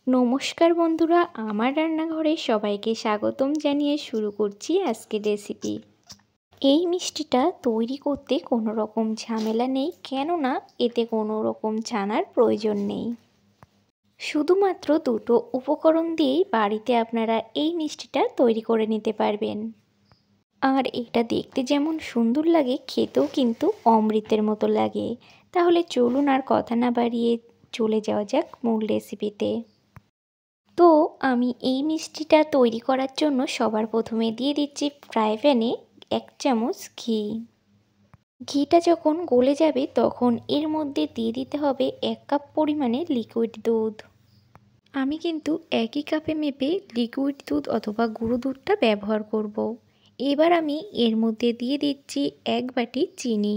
নমস্কার বন্ধুরা, আমার রান্নাঘরে সবাইকে স্বাগতম জানিয়ে শুরু করছি আজকের রেসিপি। এই মিষ্টিটা তৈরি করতে কোনো রকম ঝামেলা নেই, কেননা এতে কোনো রকম ছানার প্রয়োজন নেই। শুধুমাত্র দুটো উপকরণ দিয়েই বাড়িতে আপনারা এই মিষ্টিটা তৈরি করে নিতে পারবেন। আর এটা দেখতে যেমন সুন্দর লাগে, খেতেও কিন্তু অমৃতের মতো লাগে। তাহলে চলুন আর কথা না বাড়িয়ে চলে যাওয়া যাক মূল রেসিপিতে। তো আমি এই মিষ্টিটা তৈরি করার জন্য সবার প্রথমে দিয়ে দিচ্ছি ফ্রাই প্যানে 1 চামচ ঘি। ঘিটা যখন গলে যাবে তখন এর মধ্যে দিয়ে দিতে হবে 1 কাপ পরিমাণে লিকুইড দুধ। আমি কিন্তু একই কাপে মেপে লিকুইড দুধ অথবা গুঁড়ো দুধটা ব্যবহার করব। এবার আমি এর মধ্যে দিয়ে দিচ্ছি 1 বাটি চিনি।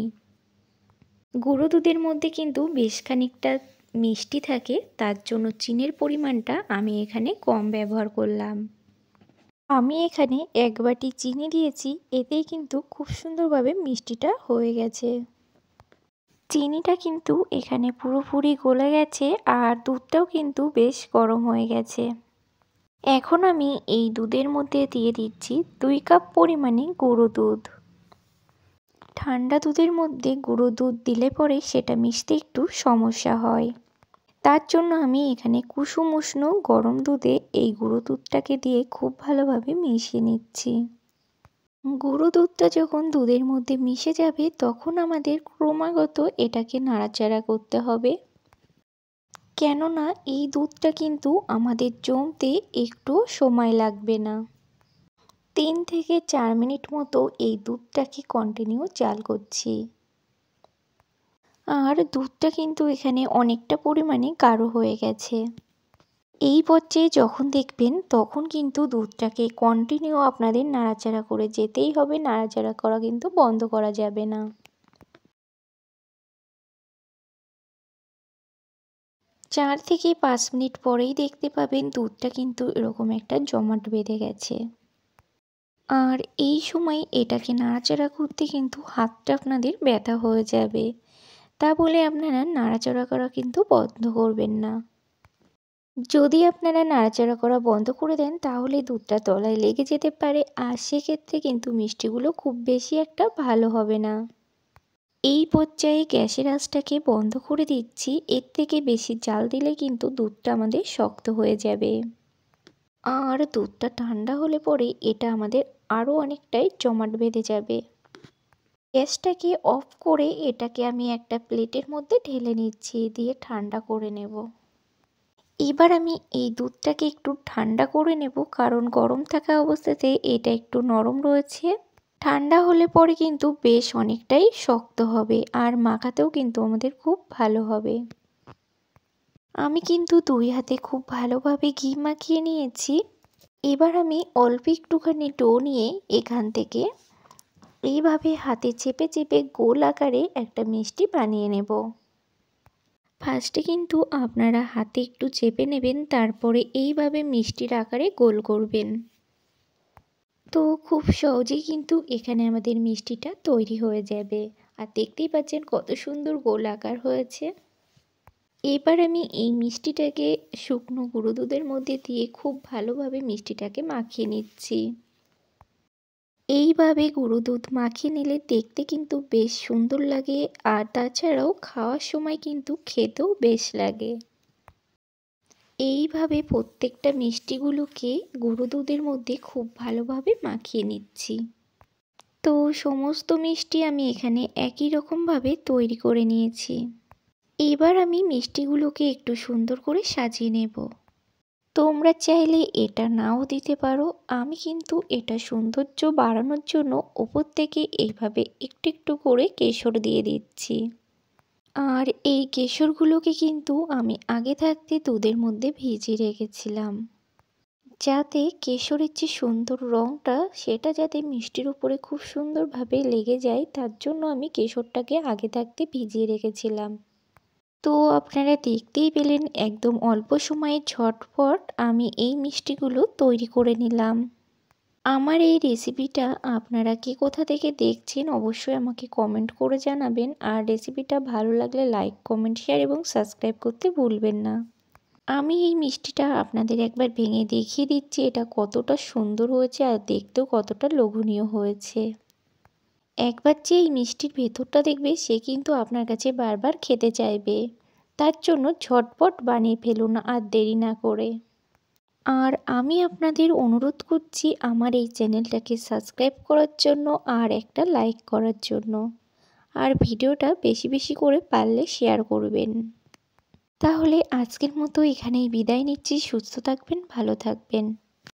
গুঁড়ো দুধের মধ্যে কিন্তু বেশ খানিকটা মিষ্টি থাকে, তার জন্য চিনির পরিমাণটা আমি এখানে কম ব্যবহার করলাম। আমি এখানে 1 বাটি চিনি দিয়েছি, এতেই কিন্তু খুব সুন্দরভাবে মিষ্টিটা হয়ে গেছে। চিনিটা কিন্তু এখানে পুরোপুরি গলে গেছে আর দুধটাও কিন্তু বেশ গরম হয়ে গেছে। এখন আমি এই দুধের মধ্যে দিয়ে দিচ্ছি 2 কাপ পরিমাণে গুঁড়ো দুধ। ঠান্ডা দুধের মধ্যে গুঁড়ো দুধ দিলে পরে সেটা মিশতে একটু সমস্যা হয়, তার জন্য আমি এখানে কুসুম উষ্ণ গরম দুধে এই গুঁড়ো দুধটাকে দিয়ে খুব ভালোভাবে মিশিয়ে নিচ্ছি। গুঁড়ো দুধটা যখন দুধের মধ্যে মিশে যাবে তখন আমাদের ক্রমাগত এটাকে নাড়াচাড়া করতে হবে, কেননা এই দুধটা কিন্তু আমাদের জমতে একটু সময় লাগবে না। 3 থেকে 4 মিনিট মতো এই দুধটাকে কন্টিনিউ জাল করছি। আর দুধটা কিন্তু এখানে অনেকটা পরিমাণে গাঢ় হয়ে গেছে। এই পর্যায়ে যখন দেখবেন তখন কিন্তু দুধটাকে কন্টিনিউ আপনাদের নাড়াচাড়া করে যেতেই হবে, নাড়াচাড়া করা কিন্তু বন্ধ করা যাবে না। চার থেকে 5 মিনিট পরেই দেখতে পাবেন দুধটা কিন্তু এরকম একটা জমাট বেঁধে গেছে। আর এই সময় এটাকে নাড়াচাড়া করতে কিন্তু হাতটা আপনাদের ব্যথা হয়ে যাবে, তা বলে আপনারা নাড়াচাড়া করা কিন্তু বন্ধ করবেন না। যদি আপনারা নাড়াচাড়া করা বন্ধ করে দেন তাহলে দুধটা তলায় লেগে যেতে পারে, আর সেক্ষেত্রে কিন্তু মিষ্টিগুলো খুব বেশি একটা ভালো হবে না। এই পর্যায়ে গ্যাসের আঁচটাকে বন্ধ করে দিচ্ছি, এর থেকে বেশি জাল দিলে কিন্তু দুধটা আমাদের শক্ত হয়ে যাবে। আর দুধটা ঠান্ডা হলে পরে এটা আমাদের আরও অনেকটাই জমাট বেঁধে যাবে। গ্যাসটাকে অফ করে এটাকে আমি একটা প্লেটের মধ্যে ঢেলে নিচ্ছি, দিয়ে ঠান্ডা করে নেব। এবার আমি এই দুধটাকে একটু ঠান্ডা করে নেব, কারণ গরম থাকা অবস্থাতে এটা একটু নরম রয়েছে। ঠান্ডা হলে পরে কিন্তু বেশ অনেকটাই শক্ত হবে আর মাখাতেও কিন্তু আমাদের খুব ভালো হবে। আমি কিন্তু 2 হাতে খুব ভালোভাবে ঘি মাখিয়ে নিয়েছি। এবার আমি অল্প একটুখানি ডো নিয়ে এখান থেকে এইভাবে হাতে চেপে চেপে গোল আকারে একটা মিষ্টি বানিয়ে নেব। ফার্স্টে কিন্তু আপনারা হাতে একটু চেপে নেবেন, তারপরে এইভাবে মিষ্টির আকারে গোল করবেন। তো খুব সহজেই কিন্তু এখানে আমাদের মিষ্টিটা তৈরি হয়ে যাবে। আর দেখতেই পাচ্ছেন কত সুন্দর গোল আকার হয়েছে। এবার আমি এই মিষ্টিটাকে শুকনো গুঁড়ো দুধের মধ্যে দিয়ে খুব ভালোভাবে মিষ্টিটাকে মাখিয়ে নিচ্ছি। এইভাবে গুঁড়ো দুধ মাখিয়ে নিলে দেখতে কিন্তু বেশ সুন্দর লাগে, আর তাছাড়াও খাওয়ার সময় কিন্তু খেতেও বেশ লাগে। এইভাবে প্রত্যেকটা মিষ্টিগুলোকে গুঁড়ো দুধের মধ্যে খুব ভালোভাবে মাখিয়ে নিচ্ছি। তো সমস্ত মিষ্টি আমি এখানে একই রকমভাবে তৈরি করে নিয়েছি। এবার আমি মিষ্টিগুলোকে একটু সুন্দর করে সাজিয়ে নেব। তোমরা চাইলে এটা নাও দিতে পারো, আমি কিন্তু এটা সৌন্দর্য বাড়ানোর জন্য ওপর থেকে এইভাবে একটু একটু করে কেশর দিয়ে দিচ্ছি। আর এই কেশরগুলোকে কিন্তু আমি আগে থাকতে দুধের মধ্যে ভিজিয়ে রেখেছিলাম, যাতে কেশরের যে সুন্দর রঙটা সেটা যাতে মিষ্টির উপরে খুব সুন্দরভাবে লেগে যায়, তার জন্য আমি কেশরটাকে আগে থাকতে ভিজিয়ে রেখেছিলাম। তো আপনারা দেখতেই পেলেন একদম অল্প সময়ে ঝটপট আমি এই মিষ্টিগুলো তৈরি করে নিলাম। আমার এই রেসিপিটা আপনারা কে কোথা থেকে দেখছেন অবশ্যই আমাকে কমেন্ট করে জানাবেন, আর রেসিপিটা ভালো লাগলে লাইক, কমেন্ট, শেয়ার এবং সাবস্ক্রাইব করতে ভুলবেন না। আমি এই মিষ্টিটা আপনাদের একবার ভেঙে দেখিয়ে দিচ্ছি এটা কতটা সুন্দর হয়েছে আর দেখতেও কতটা লোভনীয় হয়েছে। একবার যে এই মিষ্টির ভেতরটা দেখবে সে কিন্তু আপনার কাছে বারবার খেতে চাইবে। তার জন্য ঝটপট বানিয়ে ফেলুন আর দেরি না করে। আর আমি আপনাদের অনুরোধ করছি আমার এই চ্যানেলটাকে সাবস্ক্রাইব করার জন্য আর একটা লাইক করার জন্য। আর ভিডিওটা বেশি বেশি করে পারলে শেয়ার করবেন। তাহলে আজকের মতো এখানেই বিদায় নিচ্ছি। সুস্থ থাকবেন, ভালো থাকবেন।